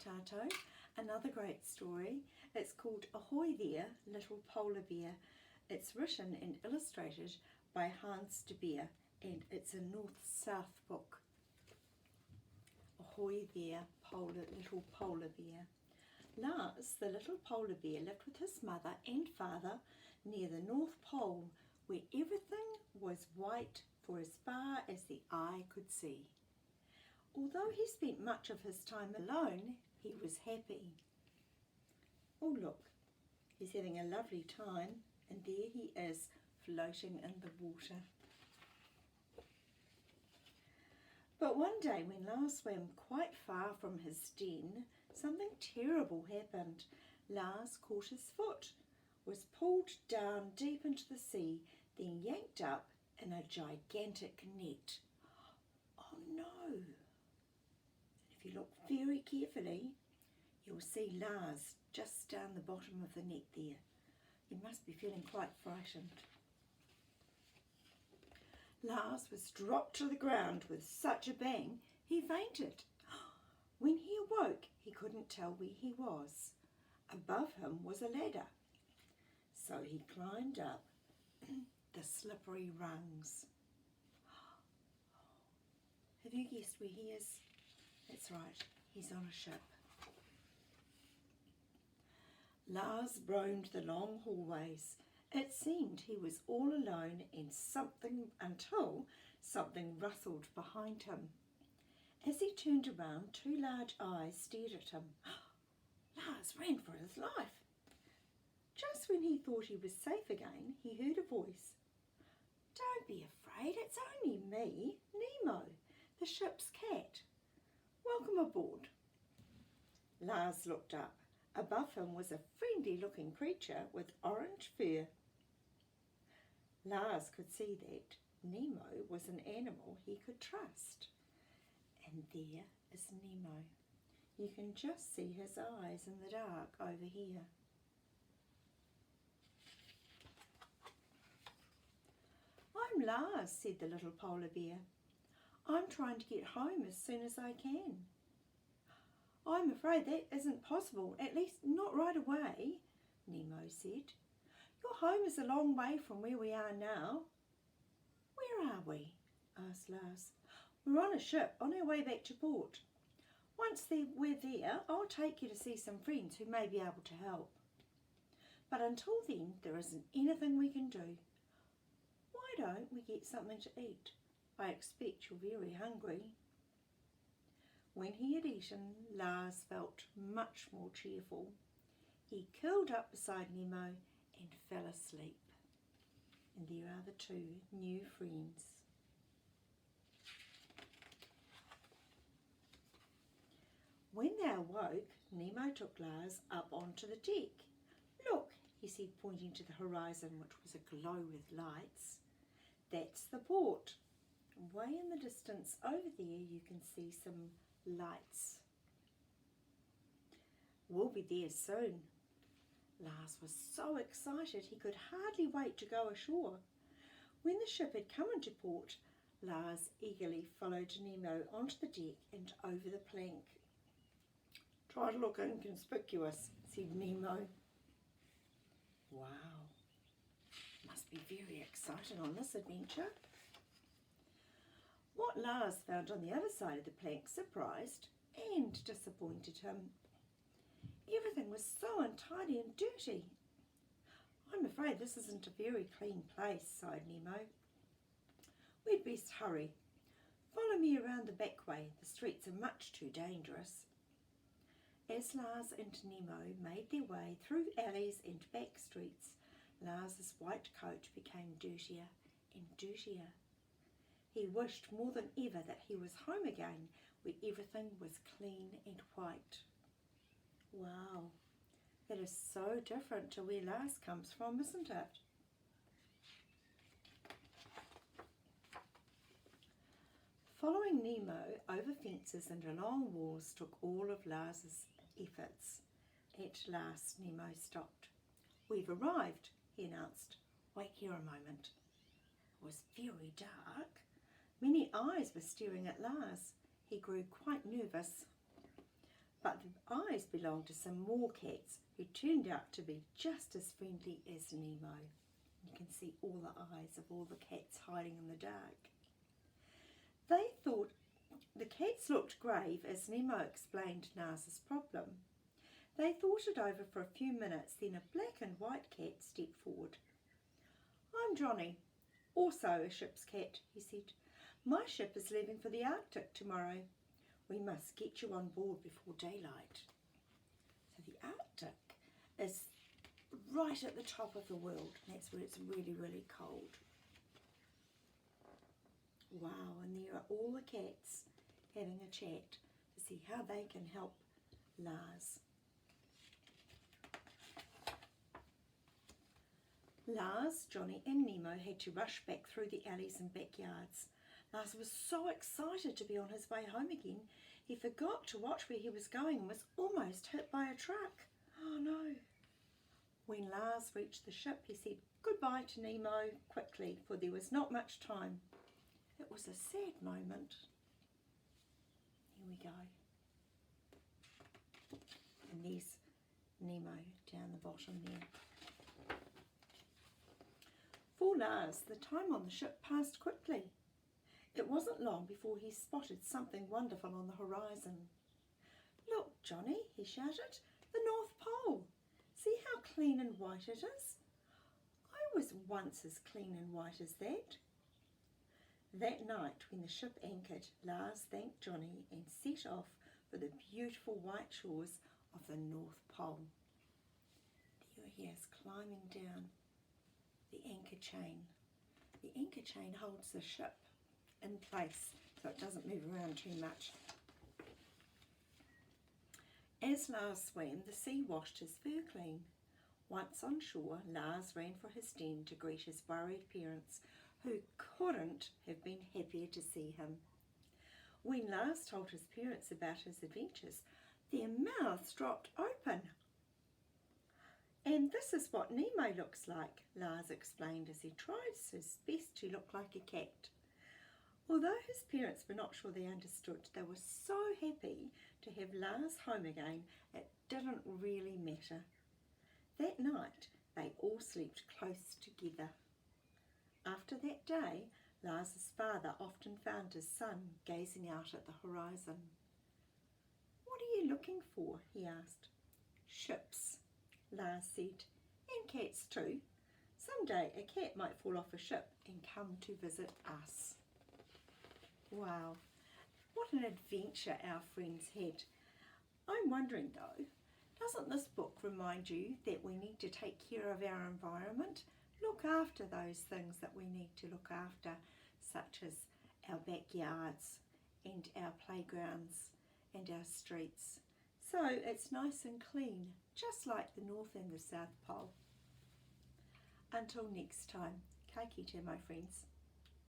Tato, another great story. It's called Ahoy There, Little Polar Bear. It's written and illustrated by Hans de Beer, and it's a north-south book. Ahoy There, Little Polar Bear. Lars, the little polar bear, lived with his mother and father near the North Pole, where everything was white for as far as the eye could see. Although he spent much of his time alone, he was happy. Oh look, he's having a lovely time, and there he is, floating in the water. But one day when Lars swam quite far from his den, something terrible happened. Lars caught his foot, was pulled down deep into the sea, then yanked up in a gigantic net. Oh no! If you look very carefully, you'll see Lars just down the bottom of the net there. He must be feeling quite frightened. Lars was dropped to the ground with such a bang he fainted. When he awoke, he couldn't tell where he was. Above him was a ladder, so he climbed up the slippery rungs. Have you guessed where he is? That's right, he's on a ship. Lars roamed the long hallways. It seemed he was all alone until something rustled behind him. As he turned around, two large eyes stared at him. Lars ran for his life. Just when he thought he was safe again, he heard a voice. "Don't be afraid, it's only me, Nemo, the ship's cat. Welcome aboard." Lars looked up. Above him was a friendly-looking creature with orange fur. Lars could see that Nemo was an animal he could trust. And there is Nemo. You can just see his eyes in the dark over here. "I'm Lars," said the little polar bear. "I'm trying to get home as soon as I can." "I'm afraid that isn't possible, at least not right away," Nemo said. "Your home is a long way from where we are now." "Where are we?" asked Lars. "We're on a ship on our way back to port. Once we're there, I'll take you to see some friends who may be able to help. But until then, there isn't anything we can do. Why don't we get something to eat? I expect you're very hungry." When he had eaten, Lars felt much more cheerful. He curled up beside Nemo and fell asleep. And there are the two new friends. When they awoke, Nemo took Lars up onto the deck. "Look," he said, pointing to the horizon, which was aglow with lights. "That's the port. Way in the distance over there you can see some lights. We'll be there soon." Lars was so excited he could hardly wait to go ashore. When the ship had come into port, Lars eagerly followed Nemo onto the deck and over the plank. "Try to look inconspicuous," said Nemo. Wow, must be very exciting on this adventure. What Lars found on the other side of the plank surprised and disappointed him. Everything was so untidy and dirty. "I'm afraid this isn't a very clean place," sighed Nemo. "We'd best hurry. Follow me around the back way. The streets are much too dangerous." As Lars and Nemo made their way through alleys and back streets, Lars's white coat became dirtier and dirtier. He wished more than ever that he was home again, where everything was clean and white. Wow, that is so different to where Lars comes from, isn't it? Following Nemo over fences and along walls took all of Lars's efforts. At last Nemo stopped. "We've arrived," he announced. "Wait here a moment." It was very dark. Many eyes were staring at Lars. He grew quite nervous. But the eyes belonged to some more cats who turned out to be just as friendly as Nemo. You can see all the eyes of all the cats hiding in the dark. They thought the cats looked grave as Nemo explained Nars's problem. They thought it over for a few minutes, then a black and white cat stepped forward. "I'm Johnny, also a ship's cat," he said. "My ship is leaving for the Arctic tomorrow. We must get you on board before daylight." So the Arctic is right at the top of the world. That's where it's really, really cold. Wow, and there are all the cats having a chat to see how they can help Lars. Lars, Johnny and Nemo had to rush back through the alleys and backyards. Lars was so excited to be on his way home again, he forgot to watch where he was going and was almost hit by a truck. Oh no. When Lars reached the ship, he said goodbye to Nemo quickly, for there was not much time. It was a sad moment. Here we go. And there's Nemo down the bottom there. For Lars, the time on the ship passed quickly. It wasn't long before he spotted something wonderful on the horizon. "Look, Johnny," he shouted, "the North Pole. See how clean and white it is? I was once as clean and white as that." That night, when the ship anchored, Lars thanked Johnny and set off for the beautiful white shores of the North Pole. There he is, climbing down the anchor chain. The anchor chain holds the ship in place so it doesn't move around too much. As Lars swam, the sea washed his fur clean. Once on shore, Lars ran for his den to greet his worried parents, who couldn't have been happier to see him. When Lars told his parents about his adventures, their mouths dropped open. "And this is what Nemo looks like," Lars explained as he tried his best to look like a cat. Although his parents were not sure they understood, they were so happy to have Lars home again, it didn't really matter. That night, they all slept close together. After that day, Lars's father often found his son gazing out at the horizon. "What are you looking for?" he asked. "Ships," Lars said, "and cats too. Someday a cat might fall off a ship and come to visit us." Wow, what an adventure our friends had. I'm wondering though, doesn't this book remind you that we need to take care of our environment? Look after those things that we need to look after, such as our backyards and our playgrounds and our streets. So it's nice and clean, just like the North and the South Pole. Until next time, ka kite, my friends.